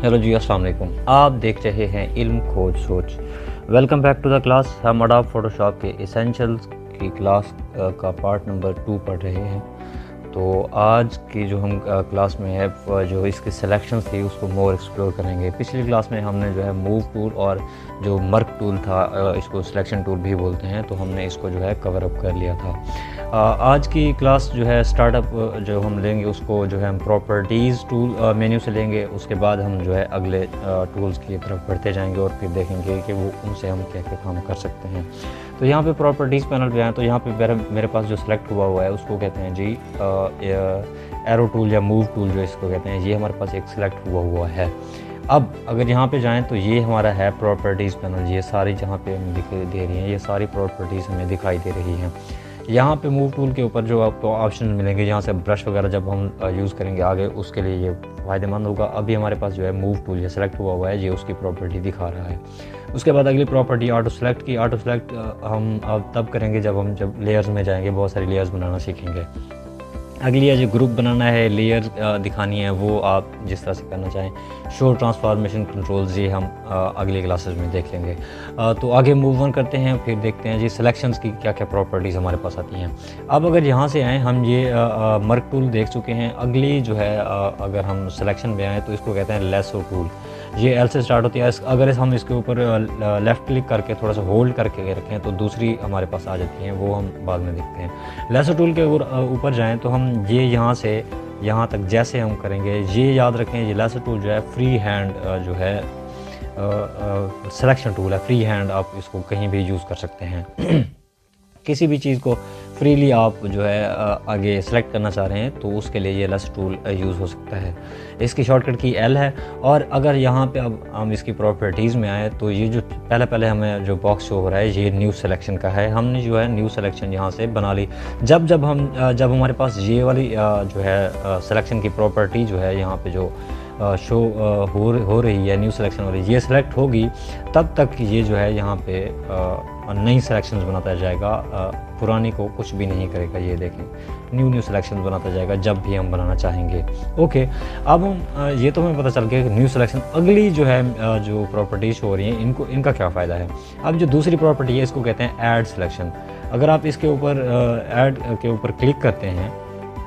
Hello जी, अस्सलाम वालेकुम। आप देख रहे हैं इल्म खोज सोच। Welcome back to the class. हम अडोब फोटोशॉप के एसेंशियल्स की क्लास का पार्ट नंबर 2 पढ़ रहे हैं। तो आज की जो हम क्लास में है जो इसकी सिलेक्शन थी उसको मोर एक्सप्लोर करेंगे। पिछली क्लास में हमने जो है मूव टूल और जो मर्क टूल था, इसको सिलेक्शन टूल भी बोलते हैं, तो हमने इसको जो है कवर अप कर लिया था। आज की क्लास जो है स्टार्टअप जो हम लेंगे उसको जो है हम प्रॉपर्टीज़ टूल मेन्यू से लेंगे। उसके बाद हम जो है अगले टूल्स की तरफ बढ़ते जाएंगे और फिर देखेंगे कि वो उनसे हम क्या क्या काम कर सकते हैं। तो यहाँ पे प्रॉपर्टीज़ पैनल पे आए तो यहाँ पे मेरे पास जो सिलेक्ट हुआ है उसको कहते हैं जी एरो टूल या मूव टूल जो इसको कहते हैं। ये हमारे पास एक सिलेक्ट हुआ है। अब अगर यहाँ पे जाएं तो ये हमारा है प्रॉपर्टीज़ पैनल। ये सारी जहाँ पे हमें दिखाई दे रही हैं, ये सारी प्रॉपर्टीज़ हमें दिखाई दे रही हैं। यहाँ पे मूव टूल के ऊपर जो आपको ऑप्शन मिलेंगे, यहाँ से ब्रश वगैरह जब हम यूज़ करेंगे आगे, उसके लिए ये फ़ायदेमंद होगा। अभी हमारे पास जो है मूव टूल ये सेलेक्ट हुआ है, ये उसकी प्रॉपर्टी दिखा रहा है। उसके बाद अगली प्रॉपर्टी ऑटो सेलेक्ट की। ऑटो सेलेक्ट हम अब तब करेंगे जब लेयर्स में जाएंगे, बहुत सारी लेयर्स बनाना सीखेंगे। अगली है जो ग्रुप बनाना है, लेयर दिखानी है, वो आप जिस तरह से करना चाहें। शो ट्रांसफॉर्मेशन कंट्रोल्स ये हम अगली क्लासेस में देख लेंगे। तो आगे मूव ऑन करते हैं, फिर देखते हैं जी सिलेक्शंस की क्या क्या प्रॉपर्टीज़ हमारे पास आती हैं। अब अगर यहाँ से आएँ, हम ये मर्क टूल देख चुके हैं। अगली जो है अगर हम सिलेक्शन में आएँ तो इसको कहते हैं लेसो टूल। ये एल से स्टार्ट होती है। अगर हम इसके ऊपर लेफ़्ट क्लिक करके थोड़ा सा होल्ड करके रखें तो दूसरी हमारे पास आ जाती हैं, वो हम बाद में देखते हैं। लेसो टूल के ऊपर जाएं तो हम ये यहाँ से यहाँ तक जैसे हम करेंगे, ये याद रखें ये लेसो टूल जो है फ्री हैंड जो है सिलेक्शन टूल है। फ्री हैंड आप इसको कहीं भी यूज़ कर सकते हैं। किसी भी चीज़ को फ्रीली आप जो है आगे सेलेक्ट करना चाह रहे हैं तो उसके लिए ये लेस टूल यूज़ हो सकता है। इसकी शॉर्टकट की एल है। और अगर यहाँ पे अब हम इसकी प्रॉपर्टीज़ में आए तो ये जो पहले हमें जो बॉक्स शो हो रहा है ये न्यू सिलेक्शन का है। हमने जो है न्यू सिलेक्शन यहाँ से बना ली। जब हमारे पास ये वाली जो है सिलेक्शन की प्रॉपर्टी जो है यहाँ पे जो शो हो रही है, न्यू सिलेक्शन वाली, ये सिलेक्ट होगी तब तक ये जो है यहाँ पे नई सिलेक्शंस बनाता जाएगा, पुरानी को कुछ भी नहीं करेगा। ये देखें न्यू सिलेक्शन बनाता जाएगा जब भी हम बनाना चाहेंगे। ओके, अब हम ये तो हमें पता चल गया कि न्यू सिलेक्शन। अगली जो है जो प्रॉपर्टीज हो रही हैं इनका क्या फ़ायदा है। अब जो दूसरी प्रॉपर्टी है इसको कहते हैं ऐड सिलेक्शन। अगर आप इसके ऊपर ऐड के ऊपर क्लिक करते हैं,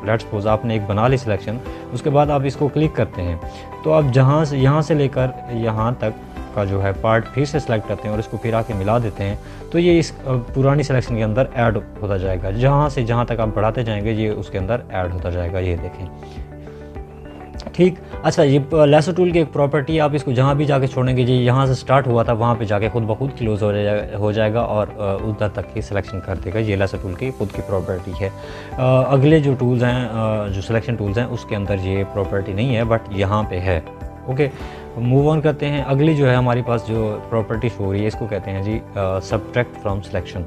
लेट्स सपोज आपने एक बना ली सिलेक्शन, उसके बाद आप इसको क्लिक करते हैं तो आप यहाँ से लेकर यहाँ तक का जो है पार्ट फिर से सिलेक्ट करते हैं और इसको फिर आके मिला देते हैं तो ये इस पुरानी सिलेक्शन के अंदर ऐड होता जाएगा। जहाँ से जहाँ तक आप बढ़ाते जाएंगे ये उसके अंदर ऐड होता जाएगा। ये देखें, ठीक। अच्छा, ये लेसो टूल की एक प्रॉपर्टी, आप इसको जहाँ भी जाके छोड़ेंगे, ये यहाँ से स्टार्ट हुआ था वहाँ पे जाके खुद ब खुद क्लोज हो जाएगा और उधर तक की सिलेक्शन कर देगा। ये लेसो टूल की खुद की प्रॉपर्टी है। अगले जो टूल्स हैं, जो सिलेक्शन टूल्स हैं, उसके अंदर ये प्रॉपर्टी नहीं है बट यहाँ पे है। ओके, मूव ऑन करते हैं। अगली जो है हमारे पास जो प्रॉपर्टी शो हो रही है इसको कहते हैं जी सब्ट्रैक्ट फ्रॉम सिलेक्शन।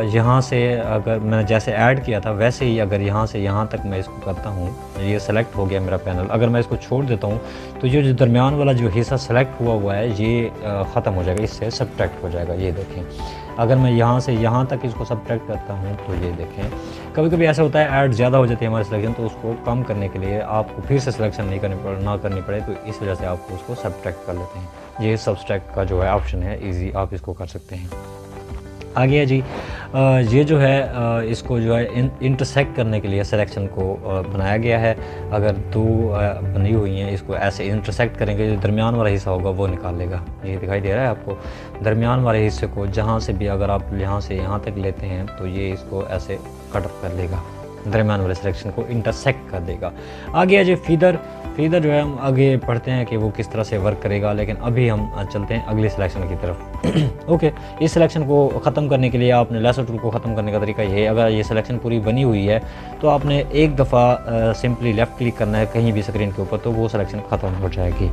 यहाँ से अगर मैंने जैसे ऐड किया था वैसे ही अगर यहाँ से यहाँ तक मैं इसको करता हूँ, ये सेलेक्ट हो गया मेरा पैनल। अगर मैं इसको छोड़ देता हूँ तो ये जो दरमियान वाला जो हिस्सा सेलेक्ट हुआ है ये ख़त्म हो जाएगा, इससे सब्ट्रैक्ट हो जाएगा। ये देखें, अगर मैं यहाँ से यहाँ तक इसको सब्ट्रैक्ट करता हूँ तो ये देखें, कभी कभी ऐसा होता है ऐड ज़्यादा हो जाती है हमारी सिलेक्शन, तो उसको कम करने के लिए आपको फिर से सिलेक्शन ना करनी पड़े, तो इस वजह से आपको उसको सब्ट्रैक्ट कर लेते हैं। ये सब्ट्रैक्ट का जो है ऑप्शन है, ईजी आप इसको कर सकते हैं। आगे है जी ये जो है इसको जो है इंटरसेक्ट करने के लिए सिलेक्शन को बनाया गया है। अगर दो बनी हुई हैं, इसको ऐसे इंटरसेक्ट करेंगे, जो दरमियान वाला हिस्सा होगा वो निकाल लेगा। ये दिखाई दे रहा है आपको, दरमियान वाले हिस्से को जहाँ से भी अगर आप यहाँ से यहाँ तक लेते हैं तो ये इसको ऐसे कट कर लेगा, दरमियान वाले सिलेक्शन को इंटरसेक्ट कर देगा। आगे है जी फीदर जो है हम आगे पढ़ते हैं कि वो किस तरह से वर्क करेगा, लेकिन अभी हम चलते हैं अगले सिलेक्शन की तरफ। ओके, इस सिलेक्शन को ख़त्म करने के लिए आपने लेसो टूल को ख़त्म करने का तरीका ये है, अगर ये सिलेक्शन पूरी बनी हुई है तो आपने एक दफ़ा सिंपली लेफ़्ट क्लिक करना है कहीं भी स्क्रीन के ऊपर, तो वो सिलेक्शन ख़त्म हो जाएगी।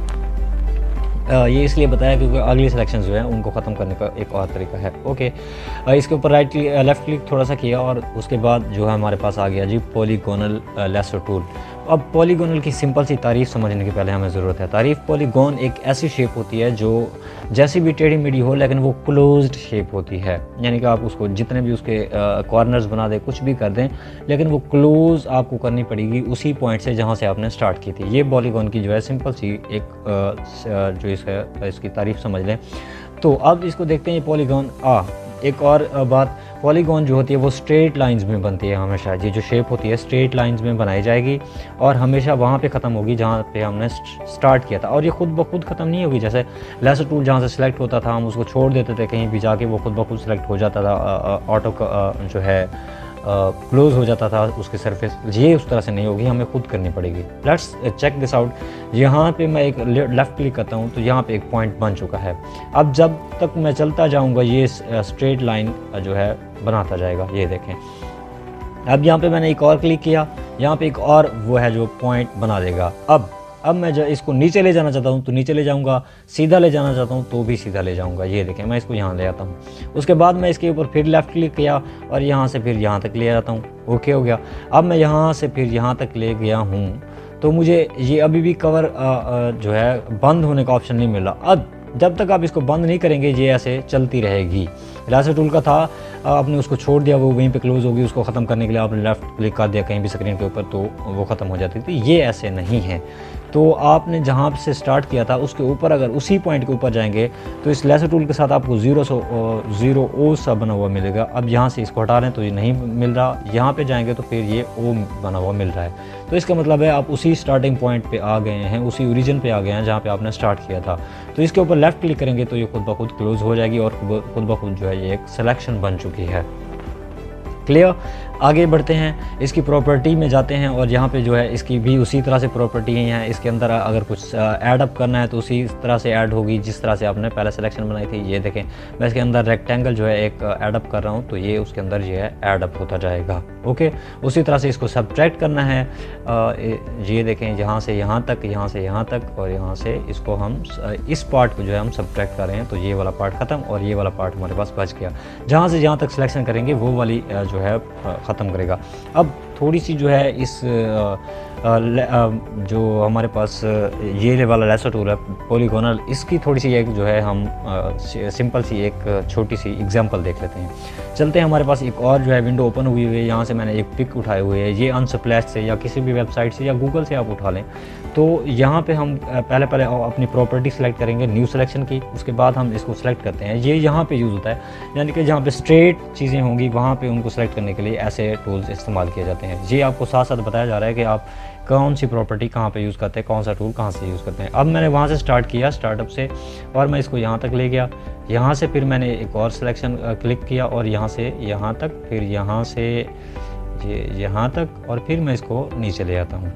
ये इसलिए बताया क्योंकि अगली सिलेक्शन जो है उनको ख़त्म करने का एक और तरीका है। ओके, इसके ऊपर लेफ़्ट क्लिक थोड़ा सा किया और उसके बाद जो है हमारे पास आ गया जी पॉलीगोनल लेसो टूल। अब पॉलीगोनल की सिंपल सी तारीफ़ समझने की पहले हमें ज़रूरत है। तारीफ़, पॉलीगॉन एक ऐसी शेप होती है जो जैसी भी टेढ़ी मेढ़ी हो लेकिन वो क्लोज्ड शेप होती है, यानी कि आप उसको जितने भी उसके कॉर्नर्स बना दें, कुछ भी कर दें, लेकिन वो क्लोज़ आपको करनी पड़ेगी उसी पॉइंट से जहाँ से आपने स्टार्ट की थी। ये पॉलीगॉन की जो है सिंपल सी एक जो इसकी तारीफ़ समझ लें। तो अब इसको देखते हैं ये पॉलीगॉन। एक और बात, पॉलीगॉन जो होती है वो स्ट्रेट लाइंस में बनती है हमेशा। ये जो शेप होती है स्ट्रेट लाइंस में बनाई जाएगी और हमेशा वहाँ पे ख़त्म होगी जहाँ पे हमने स्टार्ट किया था। और ये खुद ब खुद ख़त्म नहीं होगी। जैसे लेसर टूल जहाँ से सिलेक्ट होता था हम उसको छोड़ देते थे कहीं भी जाके, वो खुद ब खुद सिलेक्ट हो जाता था, ऑटो जो है क्लोज़ हो जाता था उसकी सरफेस। ये उस तरह से नहीं होगी, हमें खुद करनी पड़ेगी। Let's check this out. यहाँ पे मैं एक लेफ़्ट क्लिक करता हूँ तो यहाँ पे एक पॉइंट बन चुका है। अब जब तक मैं चलता जाऊँगा ये स्ट्रेट लाइन जो है बनाता जाएगा। ये देखें, अब यहाँ पे मैंने एक और क्लिक किया, यहाँ पे एक और वो है जो पॉइंट बना देगा। अब मैं जो इसको नीचे ले जाना चाहता हूँ तो नीचे ले जाऊँगा, सीधा ले जाना चाहता हूँ तो भी सीधा ले जाऊँगा। ये देखें, मैं इसको यहाँ ले आता हूँ। उसके बाद मैं इसके ऊपर फिर लेफ़्ट क्लिक किया और यहाँ से फिर यहाँ तक ले आता हूँ। ओके हो गया। अब मैं यहाँ से फिर यहाँ तक ले गया हूँ तो मुझे ये अभी भी कवर जो है बंद होने का ऑप्शन नहीं मिल रहा। अब जब तक आप इसको बंद नहीं करेंगे ये ऐसे चलती रहेगी। लेसर टूल का था, आपने उसको छोड़ दिया, वो वहीं पे क्लोज़ होगी। उसको ख़त्म करने के लिए आपने लेफ़्ट क्लिक कर दिया कहीं भी स्क्रीन के ऊपर तो वो ख़त्म हो जाती थी। ये ऐसे नहीं है। तो आपने जहाँ से स्टार्ट किया था उसके ऊपर अगर उसी पॉइंट के ऊपर जाएंगे तो इस लेसर टूल के साथ आपको ज़ीरो ओ सा बना हुआ मिलेगा। अब यहाँ से इसको हटा लें तो ये नहीं मिल रहा, यहाँ पे जाएंगे तो फिर ये ओ बना हुआ मिल रहा है। तो इसका मतलब है आप उसी स्टार्टिंग पॉइंट पे आ गए हैं, उसी ओरिजिन पे आ गए हैं जहाँ पे आपने स्टार्ट किया था। तो इसके ऊपर लेफ़्ट क्लिक करेंगे तो ये खुद ब खुद क्लोज़ हो जाएगी और खुद ब खुद जो है ये एक सिलेक्शन बन चुकी है। क्लियर। आगे बढ़ते हैं, इसकी प्रॉपर्टी में जाते हैं और यहाँ पे जो है इसकी भी उसी तरह से प्रॉपर्टी है। इसके अंदर अगर कुछ ऐड अप करना है तो उसी तरह से ऐड होगी जिस तरह से आपने पहले सिलेक्शन बनाई थी। ये देखें, मैं इसके अंदर रेक्टेंगल जो है एक ऐड अप कर रहा हूँ तो ये उसके अंदर जो है ऐड अप होता जाएगा। ओके, उसी तरह से इसको सब्ट्रैक्ट करना है। ये देखें, यहाँ से यहाँ तक, यहाँ से यहाँ तक और यहाँ से इसको हम इस पार्ट को जो है हम सब्ट्रैक्ट कर रहे हैं तो ये वाला पार्ट ख़त्म और ये वाला पार्ट हमारे पास बच गया। जहाँ से जहाँ तक सिलेक्शन करेंगे वो वाली जो है ख़त्म करेगा। अब थोड़ी सी जो है इस जो हमारे पास ये वाला लेसर टूल है पॉलीगोनल, इसकी थोड़ी सी एक जो है हम सिंपल सी एक छोटी सी एग्जांपल देख लेते हैं। चलते हैं, हमारे पास एक और जो है विंडो ओपन हुई हुई है। यहाँ से मैंने एक पिक उठाए हुए है, ये अनस्प्लैश से या किसी भी वेबसाइट से या गूगल से आप उठा लें। तो यहाँ पे हम पहले अपनी प्रॉपर्टी सेलेक्ट करेंगे न्यू सिलेक्शन की, उसके बाद हम इसको सेलेक्ट करते हैं। ये यहाँ पे यूज़ होता है, यानी कि जहाँ पे स्ट्रेट चीज़ें होंगी वहाँ पे उनको सेलेक्ट करने के लिए ऐसे टूल्स इस्तेमाल किए जाते हैं। ये आपको साथ साथ बताया जा रहा है कि आप कौन सी प्रॉपर्टी कहाँ पे यूज़ करते हैं, कौन सा टूल कहाँ से यूज़ करते हैं। अब मैंने वहाँ से स्टार्ट किया, स्टार्टअप से, और मैं इसको यहाँ तक ले गया। यहाँ से फिर मैंने एक और सिलेक्शन क्लिक किया और यहाँ से यहाँ तक, फिर यहाँ से ये यहाँ तक और फिर मैं इसको नीचे ले आता हूँ।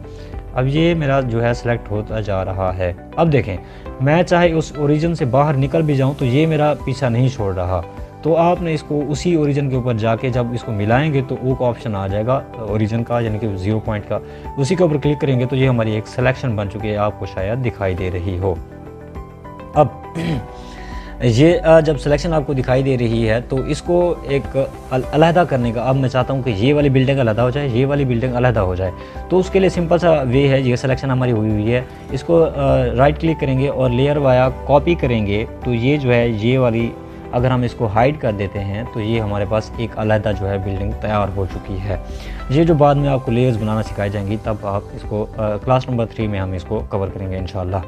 अब ये मेरा जो है सिलेक्ट होता जा रहा है। अब देखें, मैं चाहे उस ओरिजिन से बाहर निकल भी जाऊँ तो ये मेरा पीछा नहीं छोड़ रहा। तो आपने इसको उसी ओरिजिन के ऊपर जाके जब इसको मिलाएंगे तो ओ का ऑप्शन आ जाएगा ओरिजिन का, यानी कि 0 पॉइंट का। उसी के ऊपर क्लिक करेंगे तो ये हमारी एक सिलेक्शन बन चुकी है, आपको शायद दिखाई दे रही हो। अब ये जब सिलेक्शन आपको दिखाई दे रही है तो इसको एक अलहदा करने का, अब मैं चाहता हूँ कि ये वाली बिल्डिंग अलहदा हो जाए, ये वाली बिल्डिंग अलहदा हो जाए। तो उसके लिए सिंपल सा वे है, ये सिलेक्शन हमारी हुई हुई है, इसको राइट क्लिक करेंगे और लेयर वाया कॉपी करेंगे तो ये जो है ये वाली, अगर हम इसको हाइड कर देते हैं तो ये हमारे पास एक अलहदा जो है बिल्डिंग तैयार हो चुकी है। ये जो बाद में आपको लेयर्स बनाना सिखाई जाएंगी तब आप इसको क्लास नंबर 3 में हम इसको कवर करेंगे इंशाल्लाह।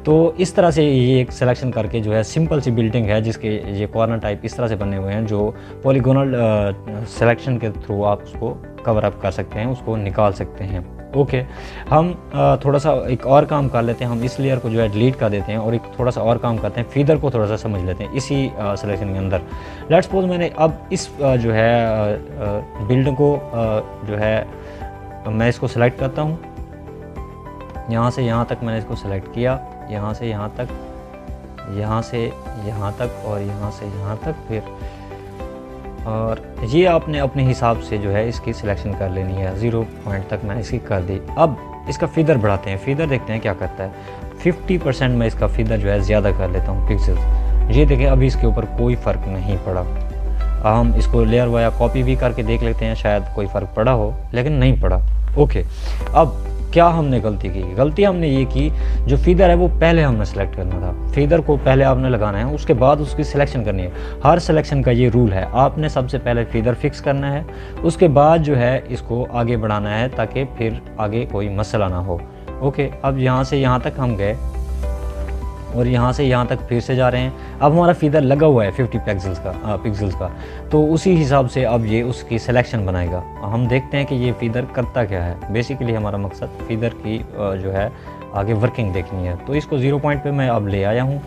तो इस तरह से ये एक सिलेक्शन करके जो है सिंपल सी बिल्डिंग है जिसके ये कॉर्नर टाइप इस तरह से बने हुए हैं जो पॉलीगोनल सिलेक्शन के थ्रू आप उसको कवर अप कर सकते हैं, उसको निकाल सकते हैं। ओके, हम थोड़ा सा एक और काम कर लेते हैं। हम इस लेयर को जो है डिलीट कर देते हैं और एक थोड़ा सा और काम करते हैं, फीदर को थोड़ा सा समझ लेते हैं इसी सिलेक्शन के अंदर। लेट्स सपोज मैंने अब इस जो है बिल्डिंग को जो है मैं इसको सेलेक्ट करता हूँ। यहाँ से यहाँ तक मैंने इसको सेलेक्ट किया, यहाँ से यहाँ तक, यहाँ से यहाँ तक और यहाँ से यहाँ तक, फिर और ये आपने अपने हिसाब से जो है इसकी सिलेक्शन कर लेनी है। 0 पॉइंट तक मैं इसकी कर दी। अब इसका फीदर बढ़ाते हैं, फीदर देखते हैं क्या करता है। 50% मैं इसका फीदर जो है ज़्यादा कर लेता हूँ पिक्सेल्स। ये देखें, अभी इसके ऊपर कोई फ़र्क नहीं पड़ा। हम इसको लेयर वाया कॉपी भी करके देख लेते हैं, शायद कोई फ़र्क पड़ा हो, लेकिन नहीं पड़ा। ओके, अब क्या हमने गलती की? गलती हमने ये की, जो फीदर है वो पहले हमने सेलेक्ट करना था। फीदर को पहले आपने लगाना है, उसके बाद उसकी सिलेक्शन करनी है। हर सिलेक्शन का ये रूल है, आपने सबसे पहले फीदर फिक्स करना है, उसके बाद जो है इसको आगे बढ़ाना है ताकि फिर आगे कोई मसला ना हो। ओके, अब यहाँ से यहाँ तक हम गए और यहाँ से यहाँ तक फिर से जा रहे हैं। अब हमारा फीदर लगा हुआ है 50 पिक्सल्स का, तो उसी हिसाब से अब ये उसकी सिलेक्शन बनाएगा। हम देखते हैं कि ये फीदर करता क्या है। बेसिकली हमारा मकसद फीदर की जो है आगे वर्किंग देखनी है। तो इसको 0 पॉइंट पे मैं अब ले आया हूँ।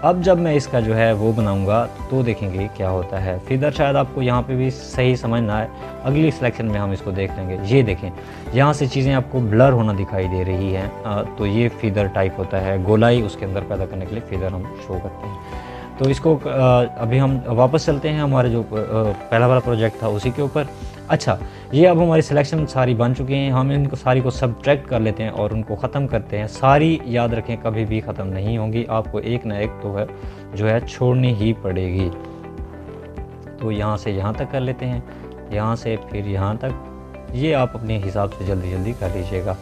अब जब मैं इसका जो है वो बनाऊंगा तो देखेंगे क्या होता है। फीदर शायद आपको यहाँ पे भी सही समझ ना आए, अगली सिलेक्शन में हम इसको देख लेंगे। ये देखें, यहाँ से चीज़ें आपको ब्लर होना दिखाई दे रही हैं, तो ये फीदर टाइप होता है। गोलाई उसके अंदर पैदा करने के लिए फीदर हम शो करते हैं। तो इसको अभी हम वापस चलते हैं हमारे जो पहला वाला प्रोजेक्ट था उसी के ऊपर। अच्छा, ये अब हमारी सिलेक्शन सारी बन चुकी हैं। हम इनको सारी को सब्ट्रैक्ट कर लेते हैं और उनको ख़त्म करते हैं। सारी याद रखें कभी भी ख़त्म नहीं होंगी, आपको एक ना एक तो है जो है छोड़नी ही पड़ेगी। तो यहाँ से यहाँ तक कर लेते हैं, यहाँ से फिर यहाँ तक। ये आप अपने हिसाब से जल्दी जल्दी कर लीजिएगा।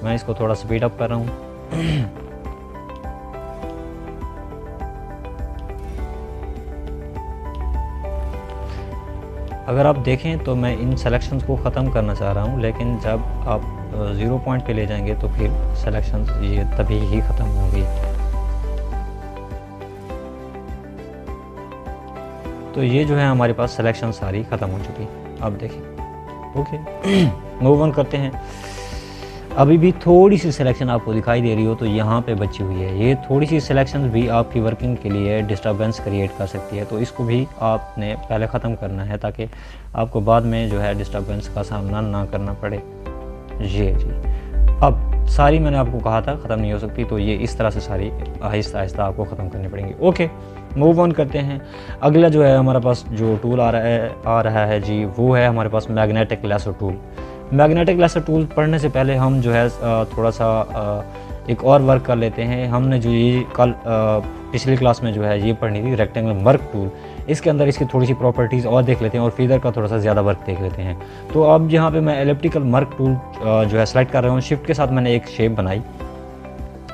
मैं इसको थोड़ा स्पीड अप कर रहा हूँ। अगर आप देखें तो मैं इन सेलेक्शंस को ख़त्म करना चाह रहा हूँ, लेकिन जब आप 0 पॉइंट पे ले जाएंगे तो फिर सेलेक्शंस ये तभी ही ख़त्म होंगी। तो ये जो है हमारे पास सिलेक्शन सारी ख़त्म हो चुकी। अब देखें, ओके, मूव ऑन करते हैं। अभी भी थोड़ी सी सिलेक्शन आपको दिखाई दे रही हो तो यहाँ पे बची हुई है। ये थोड़ी सी सिलेक्शन भी आपकी वर्किंग के लिए डिस्टर्बेंस क्रिएट कर सकती है, तो इसको भी आपने पहले ख़त्म करना है ताकि आपको बाद में जो है डिस्टर्बेंस का सामना ना करना पड़े। ये जी, अब सारी मैंने आपको कहा था ख़त्म नहीं हो सकती, तो ये इस तरह से सारी आहिस्ता आहिस्ता आपको ख़त्म करनी पड़ेंगी। ओके, मूव ऑन करते हैं। अगला जो है हमारे पास जो टूल आ रहा है जी, वो है हमारे पास magnetic lasso tool. Magnetic lasso tool पढ़ने से पहले हम जो है थोड़ा सा एक और वर्क कर लेते हैं। हमने जो ये कल पिछली क्लास में जो है ये पढ़नी थी रेक्टेंगल मर्क टूल। इसके अंदर इसकी थोड़ी सी प्रॉपर्टीज़ और देख लेते हैं और फीदर का थोड़ा सा ज़्यादा वर्क देख लेते हैं। तो अब यहाँ पे मैं एलिप्टिकल मर्क टूल जो है सेलेक्ट कर रहा हूँ। शिफ्ट के साथ मैंने एक शेप बनाई,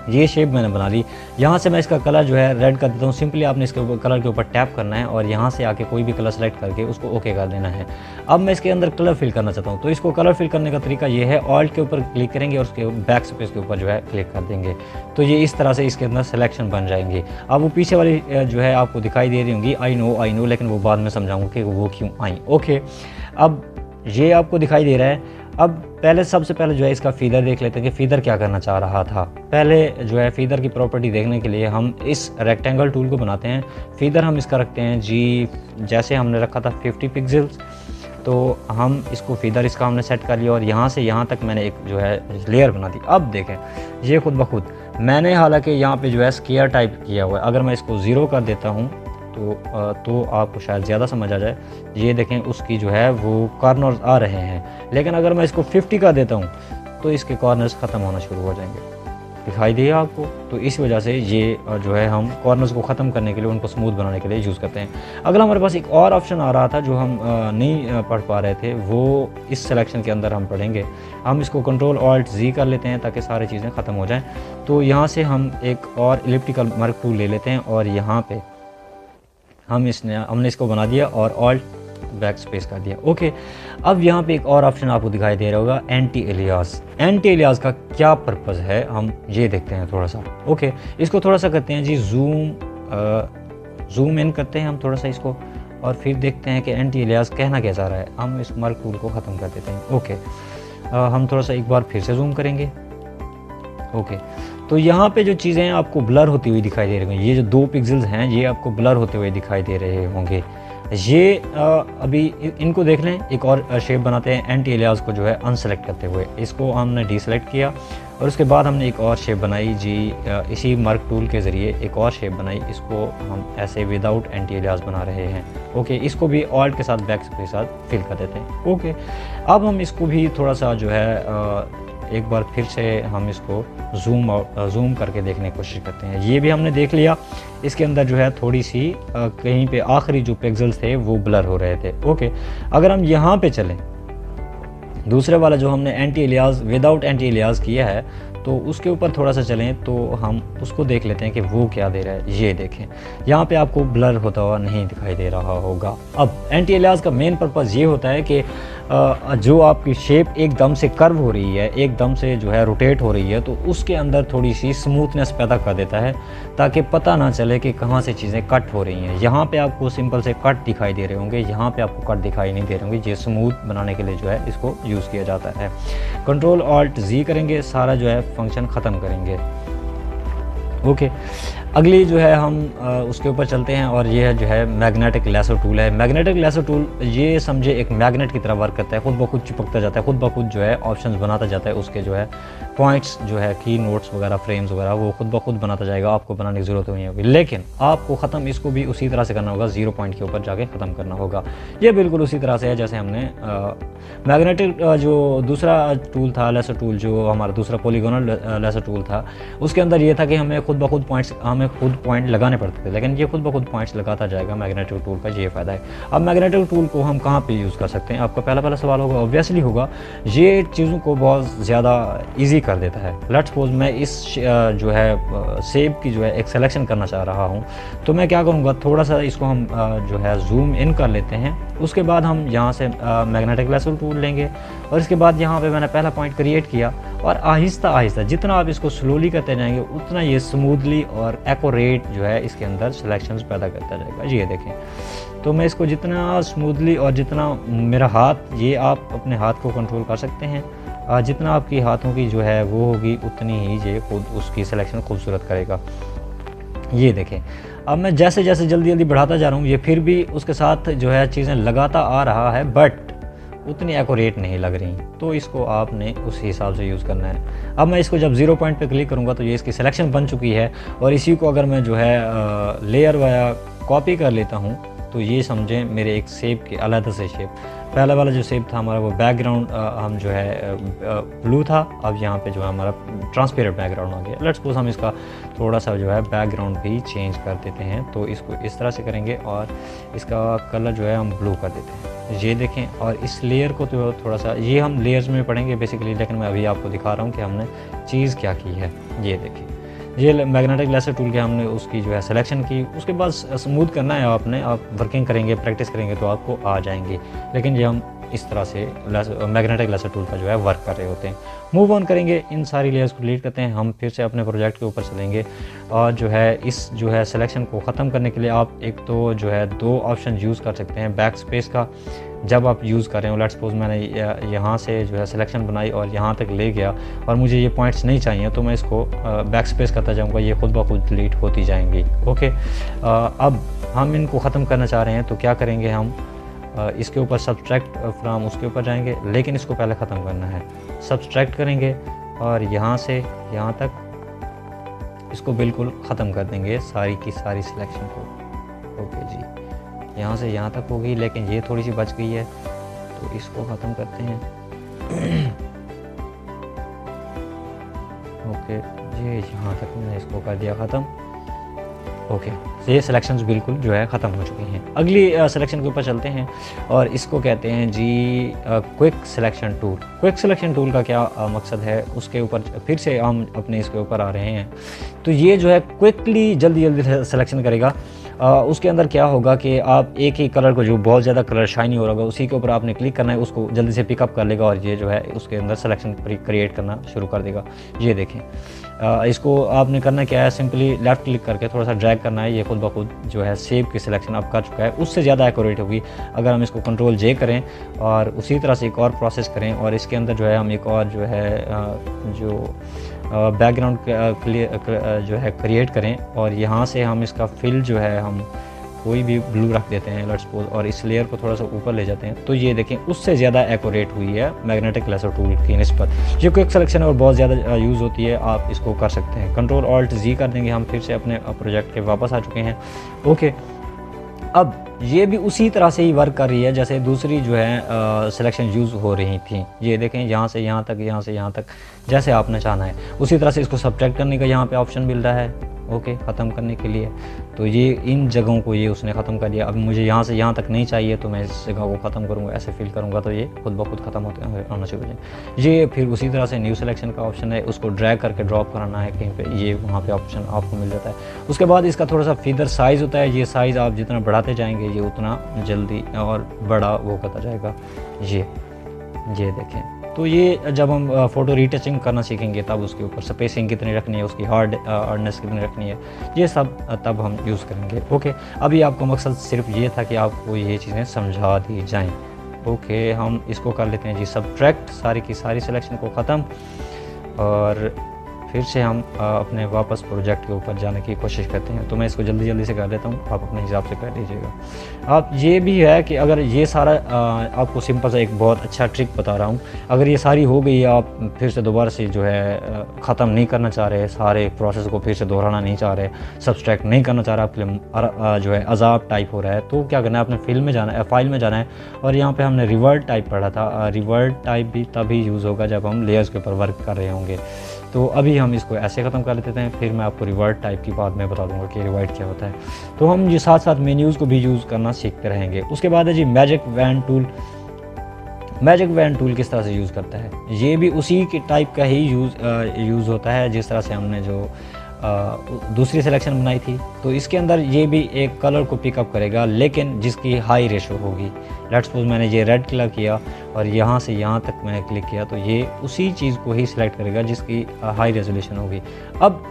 ये शेप मैंने बना ली। यहाँ से मैं इसका कलर जो है रेड कर देता हूँ। सिंपली आपने इसके ऊपर कलर के ऊपर टैप करना है और यहाँ से आके कोई भी कलर सेलेक्ट करके उसको ओके कर देना है। अब मैं इसके अंदर कलर फिल करना चाहता हूँ, तो इसको कलर फिल करने का तरीका ये है, ऑल्ट के ऊपर क्लिक करेंगे और उसके बैक स्पेस के ऊपर जो है क्लिक कर देंगे, तो ये इस तरह से इसके अंदर सिलेक्शन बन जाएंगे। अब वो पीछे वाली जो है आपको दिखाई दे रही होंगी, आई नो, लेकिन वो बाद में समझाऊँगा कि वो क्यों आई। ओके, अब ये आपको दिखाई दे रहा है। अब सबसे पहले जो है इसका फीदर देख लेते हैं कि फीदर क्या करना चाह रहा था। पहले जो है फीदर की प्रॉपर्टी देखने के लिए हम इस रेक्टेंगल टूल को बनाते हैं। फीदर हम इसका रखते हैं जी, जैसे हमने रखा था 50 पिक्सल्स, तो हम इसको फीदर इसका हमने सेट कर लिया और यहाँ से यहाँ तक मैंने एक जो है लेयर बना दी। अब देखें, ये खुद ब खुद मैंने हालांकि यहाँ पे जो है स्क्वायर टाइप किया हुआ है। अगर मैं इसको 0 कर देता हूँ तो आपको शायद ज़्यादा समझ आ जाए। ये देखें, उसकी जो है वो कॉर्नर्स आ रहे हैं, लेकिन अगर मैं इसको 50 का देता हूँ तो इसके कॉर्नर्स ख़त्म होना शुरू हो जाएंगे। दिखाई दिए आपको? तो इस वजह से ये जो है हम कॉर्नर्स को ख़त्म करने के लिए, उनको स्मूथ बनाने के लिए यूज़ करते हैं। अगर हमारे पास एक और ऑप्शन आ रहा था जो हम नहीं पढ़ पा रहे थे, वो इस सिलेक्शन के अंदर हम पढ़ेंगे। हम इसको Ctrl-Alt-Z कर लेते हैं ताकि सारी चीज़ें ख़त्म हो जाएँ। तो यहाँ से हम एक और एलिप्टिकल मर्क टूल ले लेते हैं और यहाँ पर हमने इसको बना दिया और ऑल्ट बैक स्पेस कर दिया। ओके, अब यहाँ पे एक और ऑप्शन आपको दिखाई दे रहा होगा, एंटी एलियास। एंटी एलियास का क्या पर्पज़ है हम ये देखते हैं थोड़ा सा। ओके, इसको थोड़ा सा करते हैं जी, जूम इन करते हैं हम थोड़ा सा इसको और फिर देखते हैं कि एंटी एलियास कहना क्या चाह रहा है। हम इस मर्क टूल को ख़त्म कर देते हैं। ओके, हम थोड़ा सा एक बार फिर से जूम करेंगे। ओके, तो यहाँ पे जो चीज़ें आपको ब्लर होती हुई दिखाई दे रही होंगी, ये जो 2 पिक्सल्स हैं ये आपको ब्लर होते हुए दिखाई दे रहे होंगे। ये अभी इनको देख लें। एक और शेप बनाते हैं एंटी एलियास को जो है अनसेलेक्ट करते हुए। इसको हमने डीसेलेक्ट किया और उसके बाद हमने एक और शेप बनाई जी, इसी मर्क टूल के ज़रिए एक और शेप बनाई। इसको हम ऐसे विदाउट एंटी एलियास बना रहे हैं। ओके, इसको भी ऑल्ट के साथ बैक के साथ फिल कर देते हैं। ओके, अब हम इसको भी थोड़ा सा जो है एक बार फिर से हम इसको जूम करके देखने की कोशिश करते हैं। ये भी हमने देख लिया, इसके अंदर जो है थोड़ी सी कहीं पे आखिरी जो पिक्सल्स थे वो ब्लर हो रहे थे। ओके, अगर हम यहाँ पे चलें, दूसरे वाला जो हमने anti alias without anti alias किया है, तो उसके ऊपर थोड़ा सा चलें तो हम उसको देख लेते हैं कि वो क्या दे रहा है। ये देखें, यहाँ पे आपको ब्लर होता हुआ नहीं दिखाई दे रहा होगा। अब एंटी एलियास का मेन पर्पज़ ये होता है कि जो आपकी शेप एकदम से कर्व हो रही है, एकदम से जो है रोटेट हो रही है, तो उसके अंदर थोड़ी सी स्मूथनेस पैदा कर देता है, ताकि पता ना चले कि कहाँ से चीज़ें कट हो रही हैं। यहाँ पे आपको सिंपल से कट दिखाई दे रहे होंगे, यहाँ पे आपको कट दिखाई नहीं दे रहे होंगे। ये स्मूथ बनाने के लिए जो है इसको यूज़ किया जाता है। कंट्रोल ऑल्ट जी करेंगे, सारा जो है फंक्शन ख़त्म करेंगे। ओके, अगली जो है हम उसके ऊपर चलते हैं, और ये है जो है मैग्नेटिक लेसो टूल है। मैग्नेटिक लेसो टूल ये समझे एक मैग्नेट की तरह वर्क करता है, खुद ब खुद चिपकता जाता है, खुद ब खुद जो है ऑप्शंस बनाता जाता है। उसके जो है पॉइंट्स जो है की नोट्स वगैरह, फ्रेम्स वगैरह, वो खुद ब खुद बनाता जाएगा, आपको बनाने की ज़रूरत नहीं होगी। लेकिन आपको ख़त्म इसको भी उसी तरह से करना होगा, 0 पॉइंट के ऊपर जाके ख़त्म करना होगा। ये बिल्कुल उसी तरह से है जैसे हमने मैग्नेटिक जो दूसरा टूल था, लेसो टूल, जो हमारा दूसरा पॉलीगोनल लेसो टूल था, उसके अंदर ये था कि हमें खुद ब खुद पॉइंट लगाने पड़ते थे, लेकिन ये खुद ब खुद पॉइंट्स लगाता जाएगा। मैग्नेटिक टूल का ये फ़ायदा है। अब मैग्नेटिक टूल को हम कहाँ पे यूज़ कर सकते हैं? आपका पहला सवाल होगा, ऑब्वियसली होगा, ये चीज़ों को बहुत ज़्यादा ईजी कर देता है। लेट्स सपोज मैं इस जो है शेप की जो है एक सिलेक्शन करना चाह रहा हूँ, तो मैं क्या करूँगा, थोड़ा सा इसको हम जो है जूम इन कर लेते हैं। उसके बाद हम यहाँ से मैग्नेटिक लेसो टूल लेंगे, और इसके बाद यहाँ पे मैंने पहला पॉइंट क्रिएट किया, और आहिस्ता आहिस्ता जितना आप इसको स्लोली करते जाएंगे, उतना ये स्मूथली और एक्यूरेट जो है इसके अंदर सिलेक्शंस पैदा करता जाएगा। ये देखें, तो मैं इसको जितना स्मूथली और जितना मेरा हाथ, ये आप अपने हाथ को कंट्रोल कर सकते हैं, जितना आपकी हाथों की जो है वो होगी, उतनी ही ये खुद उसकी सिलेक्शन खूबसूरत करेगा। ये देखें, अब मैं जैसे जैसे जल्दी जल्दी बढ़ाता जा रहा हूँ, ये फिर भी उसके साथ जो है चीज़ें लगाता आ रहा है, बट उतनी एक्यूरेट नहीं लग रही, तो इसको आपने उस हिसाब से यूज़ करना है। अब मैं इसको जब 0 पॉइंट पे क्लिक करूँगा, तो ये इसकी सिलेक्शन बन चुकी है, और इसी को अगर मैं जो है लेयर या कॉपी कर लेता हूँ, तो ये समझें मेरे एक शेप के अलग से शेप, पहला वाला जो शेप था हमारा, वो बैकग्राउंड हम जो है ब्लू था, अब यहाँ पे जो है हमारा ट्रांसपेरेंट बैकग्राउंड हो गया। लेट्स सपोज हम इसका थोड़ा सा जो है बैकग्राउंड भी चेंज कर देते हैं, तो इसको इस तरह से करेंगे, और इसका कलर जो है हम ब्लू कर देते हैं। ये देखें, और इस लेयर को तो थोड़ा सा, ये हम लेयर्स में पढ़ेंगे बेसिकली, लेकिन मैं अभी आपको दिखा रहा हूँ कि हमने चीज़ क्या की है। ये देखें, ये मैग्नेटिक लेसर टूल के हमने उसकी जो है सिलेक्शन की, उसके बाद स्मूथ करना है आपने। आप वर्किंग करेंगे, प्रैक्टिस करेंगे तो आपको आ जाएंगे, लेकिन ये हम इस तरह से मैग्नेटिक लेसर टूल का जो है वर्क कर रहे होते हैं। मूव ऑन करेंगे, इन सारी लेयर्स को डिलीट करते हैं, हम फिर से अपने प्रोजेक्ट के ऊपर चलेंगे, और जो है इस जो है सिलेक्शन को ख़त्म करने के लिए आप एक तो जो है 2 ऑप्शन यूज़ कर सकते हैं। बैक स्पेस का जब आप यूज़ कर रहे हो, लेट्स सपोज मैंने यहाँ से जो है सिलेक्शन बनाई और यहाँ तक ले गया, और मुझे ये पॉइंट्स नहीं चाहिए, तो मैं इसको बैक स्पेस करता जाऊँगा, ये खुद ब खुद डिलीट होती जाएंगी। ओके, अब हम इनको ख़त्म करना चाह रहे हैं, तो क्या करेंगे, हम इसके ऊपर सब्सट्रैक्ट फ्रॉम उसके ऊपर जाएंगे, लेकिन इसको पहले ख़त्म करना है। सब्सट्रैक्ट करेंगे, और यहाँ से यहाँ तक इसको बिल्कुल ख़त्म कर देंगे, सारी की सारी सिलेक्शन को। ओके जी, यहाँ से यहाँ तक होगी, लेकिन ये थोड़ी सी बच गई है, तो इसको ख़त्म करते हैं। ओके, ये यहाँ तक मैंने इसको कर दिया ख़त्म। ओके, तो ये सिलेक्शंस बिल्कुल जो है ख़त्म हो चुकी हैं। अगली सिलेक्शन के ऊपर चलते हैं, और इसको कहते हैं जी quick selection tool. Quick selection tool का क्या मकसद है, उसके ऊपर फिर से हम अपने इसके ऊपर आ रहे हैं। तो ये जो है क्विकली जल्दी जल्दी सिलेक्शन करेगा। उसके अंदर क्या होगा कि आप एक ही कलर को, जो बहुत ज़्यादा कलर शाइनी हो रहा होगा, उसी के ऊपर आपने क्लिक करना है, उसको जल्दी से पिकअप कर लेगा, और ये जो है उसके अंदर सिलेक्शन क्रिएट करना शुरू कर देगा। ये देखें, इसको आपने करना क्या है, सिंपली लेफ़्ट क्लिक करके थोड़ा सा ड्रैग करना है, ये खुद ब खुद जो है शेप की सिलेक्शन अब कर चुका है। उससे ज़्यादा एक्यूरेट होगी अगर हम इसको कंट्रोल जे करें, और उसी तरह से एक और प्रोसेस करें, और इसके अंदर जो है हम एक और जो है जो बैकग्राउंड जो है क्रिएट करें, और यहाँ से हम इसका फिल जो है हम कोई भी ब्लू रख देते हैं, लेट्स सपोज, और इस लेयर को थोड़ा सा ऊपर ले जाते हैं, तो ये देखें उससे ज़्यादा एक्यूरेट हुई है मैग्नेटिक लेसर टूल की निस्बत। ये क्विक सिलेक्शन है और बहुत ज़्यादा यूज़ होती है, आप इसको कर सकते हैं। कंट्रोल ऑल्ट जी कर देंगे, हम फिर से अपने प्रोजेक्ट के वापस आ चुके हैं। ओके, अब ये भी उसी तरह से ही वर्क कर रही है जैसे दूसरी जो है सिलेक्शन यूज़ हो रही थी। ये देखें, यहाँ से यहाँ तक, यहाँ से यहाँ तक, जैसे आपने चाहना है उसी तरह से इसको सब्ट्रैक्ट करने का यहाँ पे ऑप्शन मिल रहा है। ओके, ख़त्म करने के लिए। तो ये इन जगहों को ये उसने ख़त्म कर दिया। अब मुझे यहाँ से यहाँ तक नहीं चाहिए तो मैं इस जगह को ख़त्म करूँगा, ऐसे फिल करूँगा तो ये खुद ब खुद ख़त्म होना शुरू हो जाए। ये फिर उसी तरह से न्यू सिलेक्शन का ऑप्शन है, उसको ड्रैग करके ड्रॉप कराना है कहीं पे, ये वहाँ पे ऑप्शन आपको मिल जाता है। उसके बाद इसका थोड़ा सा फीदर साइज़ होता है, ये साइज़ आप जितना बढ़ाते जाएंगे ये उतना जल्दी और बड़ा वो करता जाएगा। ये देखें। तो ये जब हम फ़ोटो रीटचिंग करना सीखेंगे तब उसके ऊपर स्पेसिंग कितनी रखनी है, उसकी हार्डनेस कितनी रखनी है, ये सब तब हम यूज़ करेंगे। ओके, अभी आपका मकसद सिर्फ ये था कि आपको ये चीज़ें समझा दी जाएं। ओके, हम इसको कर लेते हैं जी सब्ट्रैक्ट, सारी की सारी सिलेक्शन को ख़त्म, और फिर से हम अपने वापस प्रोजेक्ट के ऊपर जाने की कोशिश करते हैं। तो मैं इसको जल्दी जल्दी से कर देता हूँ, आप अपने हिसाब से कर लीजिएगा। आप ये भी है कि अगर ये सारा आपको सिंपल सा एक बहुत अच्छा ट्रिक बता रहा हूँ, अगर ये सारी हो गई, आप फिर से दोबारा से जो है ख़त्म नहीं करना चाह रहे, सारे प्रोसेस को फिर से दोहराना नहीं चाह रहे, सब्सट्रैक्ट नहीं करना चाह रहे, आपके लिए जो है अजाब टाइप हो रहा है, तो क्या करना है, अपने फाइल में जाना है। और यहाँ पर हमने रिवर्ट टाइप पढ़ा था, रिवर्ट टाइप भी तभी यूज़ होगा जब हम लेयर्स के ऊपर वर्क कर रहे होंगे। तो अभी हम इसको ऐसे ख़त्म कर लेते हैं, फिर मैं आपको रिवर्ट टाइप की बात में बता दूंगा कि रिवर्ट क्या होता है। तो हम ये साथ साथ मेन्यूज़ को भी यूज़ करना सीखते रहेंगे। उसके बाद है जी magic wand tool. Magic wand tool किस तरह से यूज़ करता है, ये भी उसी के टाइप का ही यूज़ होता है जिस तरह से हमने जो दूसरी सिलेक्शन बनाई थी। तो इसके अंदर ये भी एक कलर को पिकअप करेगा, लेकिन जिसकी हाई रेशो होगी। लेट्स सपोज मैंने ये रेड कलर किया और यहाँ से यहाँ तक मैंने क्लिक किया, तो ये उसी चीज़ को ही सिलेक्ट करेगा जिसकी हाई रेजोल्यूशन होगी। अब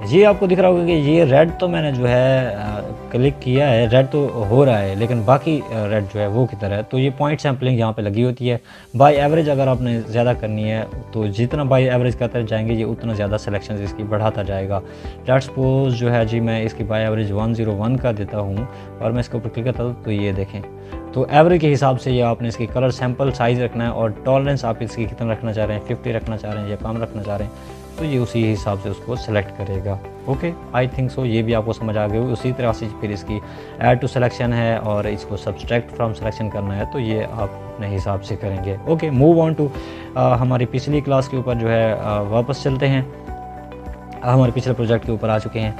ये आपको दिख रहा होगा कि ये रेड तो मैंने जो है क्लिक किया है, रेड तो हो रहा है, लेकिन बाकी रेड जो है वो किधर है। तो ये पॉइंट सैम्पलिंग यहाँ पे लगी होती है। बाय एवरेज अगर आपने ज़्यादा करनी है तो जितना बाय एवरेज करते जाएंगे ये उतना ज़्यादा सिलेक्शन इसकी बढ़ाता जाएगा। लेट्स सपोज जो है जी मैं इसकी बाय एवरेज 101 कर देता हूँ और मैं इसके ऊपर क्लिक करता हूँ, तो ये देखें, तो एवरेज के हिसाब से ये आपने इसकी कलर सैम्पल साइज़ रखना है, और टॉलरेंस आप इसकी कितना रखना चाह रहे हैं, 50 रखना चाह रहे हैं या कम रखना चाह रहे हैं, तो ये उसी हिसाब से उसको सेलेक्ट करेगा। ओके, आई थिंक सो ये भी आपको समझ आ गई। उसी तरह से फिर इसकी ऐड टू सिलेक्शन है और इसको सब्सट्रैक्ट फ्रॉम सिलेक्शन करना है, तो ये आप अपने हिसाब से करेंगे। ओके, मूव ऑन टू हमारी पिछली क्लास के ऊपर जो है वापस चलते हैं। हमारे पिछले प्रोजेक्ट के ऊपर आ चुके हैं।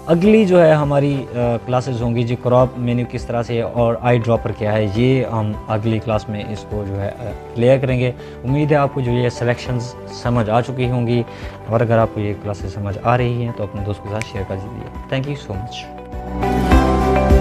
अगली जो है हमारी क्लासेस होंगी जी क्रॉप मेन्यू किस तरह से और आई ड्रॉपर क्या है, ये हम अगली क्लास में इसको जो है क्लियर करेंगे। उम्मीद है आपको जो ये सिलेक्शंस समझ आ चुकी होंगी, और अगर आपको ये क्लासेस समझ आ रही हैं तो अपने दोस्तों के साथ शेयर कर दीजिए। Thank you so much.